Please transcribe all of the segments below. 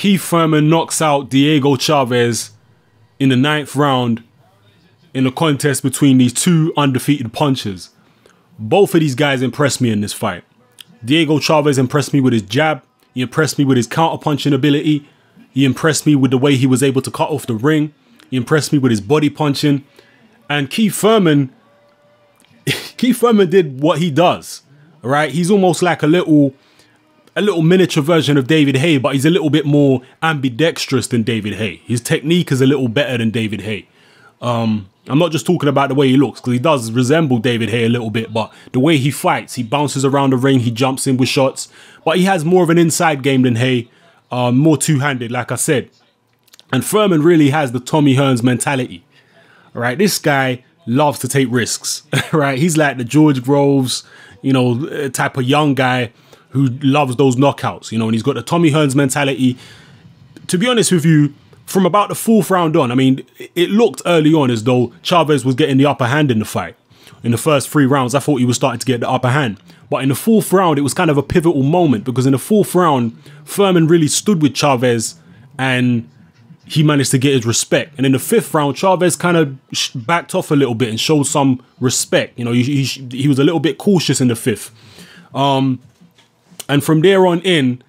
Keith Thurman knocks out Diego Chaves in the 9th round in a contest between these two undefeated punchers. Both of these guys impressed me in this fight. Diego Chaves impressed me with his jab. He impressed me with his counter-punching ability. He impressed me with the way he was able to cut off the ring. He impressed me with his body punching. And Keith Thurman did what he does, all right? He's almost like a little miniature version of David Haye, but he's a little bit more ambidextrous than David Haye. His technique is a little better than David Haye. I'm not just talking about the way he looks, because he does resemble David Haye a little bit, but the way he fights, he bounces around the ring, he jumps in with shots, but he has more of an inside game than Haye, more two-handed, like I said. And Thurman really has the Tommy Hearns mentality, right? This guy loves to take risks, right? He's like the George Groves, you know, type of young guy who loves those knockouts, you know, and he's got the Tommy Hearns mentality. To be honest with you, from about the 4th round on, I mean, it looked early on as though Chaves was getting the upper hand in the fight. In the first 3 rounds, I thought he was starting to get the upper hand. But in the 4th round, it was kind of a pivotal moment, because in the 4th round, Thurman really stood with Chaves and he managed to get his respect. And in the 5th round, Chaves kind of backed off a little bit and showed some respect. You know, he was a little bit cautious in the 5th. And from there on in,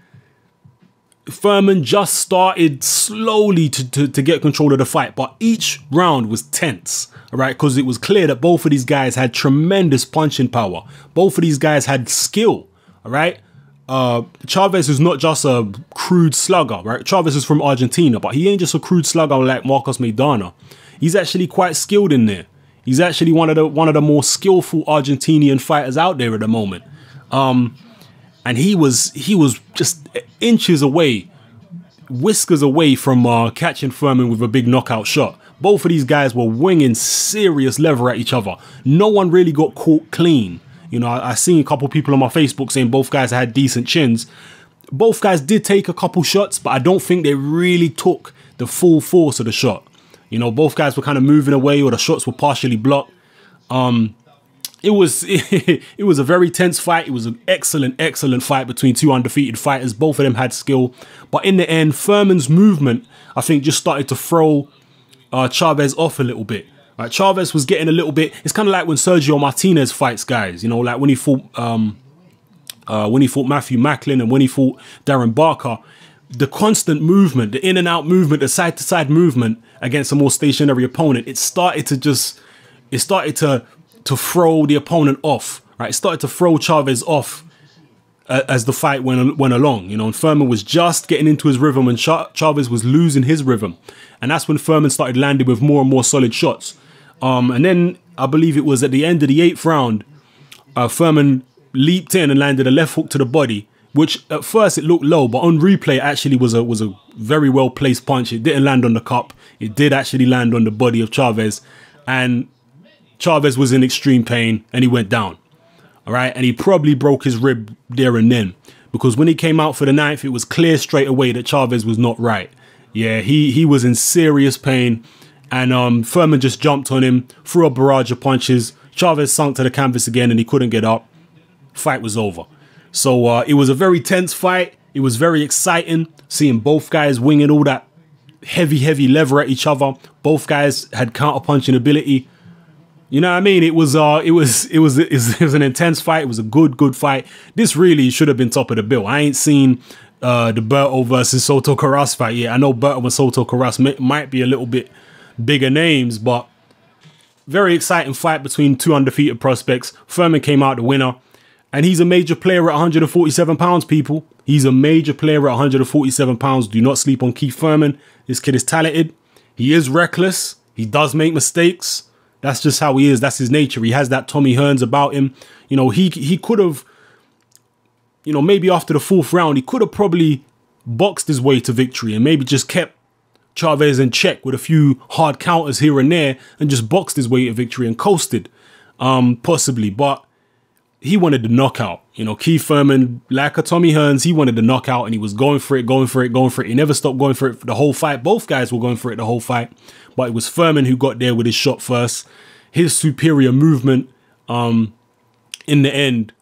Thurman just started slowly to get control of the fight, but each round was tense, all right? Because it was clear that both of these guys had tremendous punching power. Both of these guys had skill, all right? Chaves is not just a crude slugger, right? Chaves is from Argentina, but he ain't just a crude slugger like Marcos Maidana. He's actually quite skilled in there. He's actually one of the more skillful Argentinian fighters out there at the moment. And he was just inches away, whiskers away from catching Thurman with a big knockout shot. Both of these guys were winging serious lever at each other. No one really got caught clean. You know, I seen a couple people on my Facebook saying both guys had decent chins. Both guys did take a couple shots, but I don't think they really took the full force of the shot. You know, both guys were kind of moving away, or the shots were partially blocked. It was a very tense fight. It was an excellent fight between two undefeated fighters. Both of them had skill. But in the end, Thurman's movement, I think, just started to throw Chaves off a little bit. Right? Chaves was getting a little bit... It's kind of like when Sergio Martinez fights guys. You know, like when he fought Matthew Macklin and when he fought Darren Barker. The constant movement, the in and out movement, the side to side movement against a more stationary opponent, it started to throw the opponent off, right? It started to throw Chaves off as the fight went along, you know, and Thurman was just getting into his rhythm and Chaves was losing his rhythm. And that's when Thurman started landing with more and more solid shots. And then I believe it was at the end of the 8th round, Thurman leaped in and landed a left hook to the body, which at first it looked low, but on replay it actually was a very well placed punch. It didn't land on the cup. It did actually land on the body of Chaves, and Chaves was in extreme pain and he went down. All right. And he probably broke his rib there and then, because when he came out for the 9th, it was clear straight away that Chaves was not right. Yeah, he was in serious pain, and Thurman just jumped on him, threw a barrage of punches. Chaves sunk to the canvas again and he couldn't get up. Fight was over. So it was a very tense fight. It was very exciting seeing both guys winging all that heavy lever at each other. Both guys had counter-punching ability. You know what I mean? It was an intense fight. It was a good fight. This really should have been top of the bill. I ain't seen the Berto versus Soto Carras fight yet. I know Berto and Soto Carras might be a little bit bigger names, but very exciting fight between two undefeated prospects. Thurman came out the winner, and he's a major player at 147 pounds, people. He's a major player at 147 pounds. Do not sleep on Keith Thurman. This kid is talented. He is reckless. He does make mistakes. That's just how he is. That's his nature. He has that Tommy Hearns about him. You know, he could have, you know, maybe after the 4th round, he could have probably boxed his way to victory and maybe just kept Chaves in check with a few hard counters here and there and just boxed his way to victory and coasted, possibly. But he wanted the knockout. You know, Keith Thurman, like a Tommy Hearns, he wanted the knockout and he was going for it. He never stopped going for it for the whole fight. Both guys were going for it the whole fight. But it was Thurman who got there with his shot first. His superior movement in the end,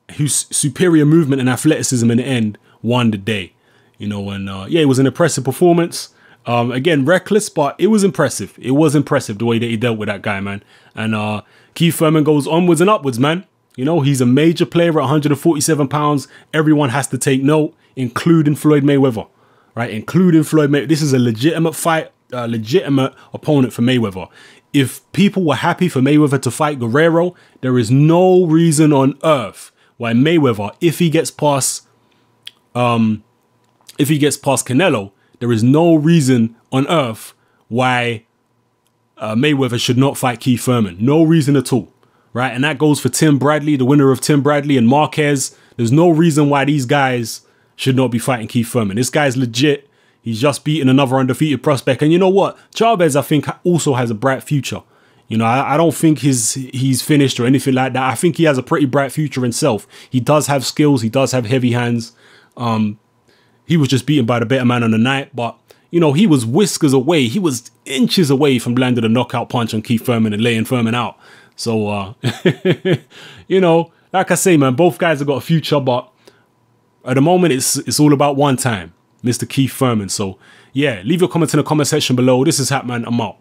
and athleticism in the end won the day. you know, and yeah, it was an impressive performance. Again, reckless, but it was impressive. It was impressive the way that he dealt with that guy, man. And Keith Thurman goes onwards and upwards, man. You know, he's a major player at 147 pounds. Everyone has to take note, including Floyd Mayweather, right? Including Floyd Mayweather. This is a legitimate fight, legitimate opponent for Mayweather. If people were happy for Mayweather to fight Guerrero, there is no reason on earth why Mayweather, if he gets past Canelo, there is no reason on earth why Mayweather should not fight Keith Thurman. No reason at all, right? And that goes for Tim Bradley, the winner of Tim Bradley and Marquez. There's no reason why these guys should not be fighting Keith Thurman. This guy's legit. He's just beaten another undefeated prospect. And you know what? Chaves, I think, also has a bright future. You know, I don't think he's finished or anything like that. I think he has a pretty bright future himself. He does have skills. He does have heavy hands. He was just beaten by the better man on the night. But, you know, he was whiskers away. He was inches away from landing a knockout punch on Keith Thurman and laying Thurman out. So, you know, like I say, man, both guys have got a future. But at the moment, it's all about one time, Mr. Keith Thurman. So, yeah, leave your comments in the comment section below. This is Hatman. I'm out.